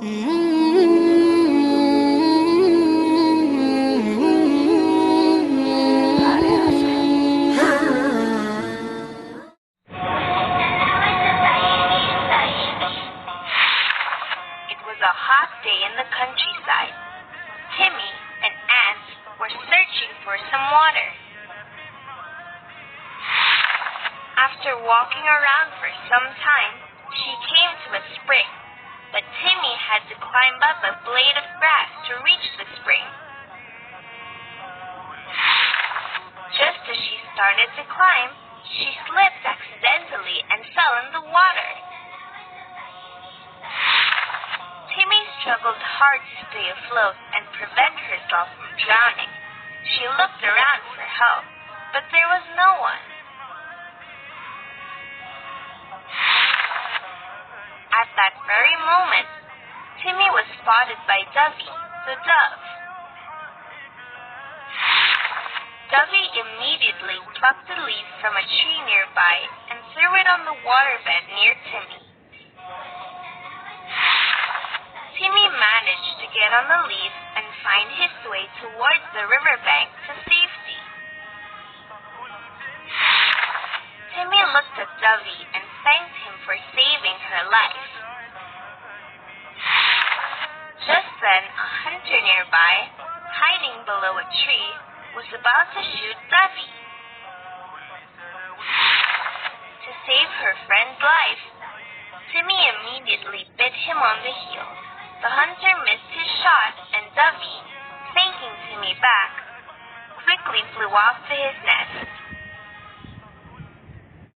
was a hot day in the countryside. Timmy and Ant were searching for some water. After walking around for some time, she came to a spring, but Timmy had to climb up a blade of grass to reach the spring. Just as she started to climb, she slipped accidentally and fell in the water. Timmy struggled hard to stay afloat and prevent herself from drowning. She looked around for help, but there was no one. At that very moment, Timmy was spotted by Dovey, the dove. Dovey immediately plucked a leaf from a tree nearby and threw it on the waterbed near Timmy. Timmy managed to get on the leaf and find his way towards the riverbank to safety. Timmy looked at Dovey and thanked him for saving her life. Just then, a hunter nearby, hiding below a tree, was about to shoot Dovey. To save her friend's life, Timmy immediately bit him on the heel. The hunter missed his shot, and Dovey, thanking Timmy back, quickly flew off to his nest.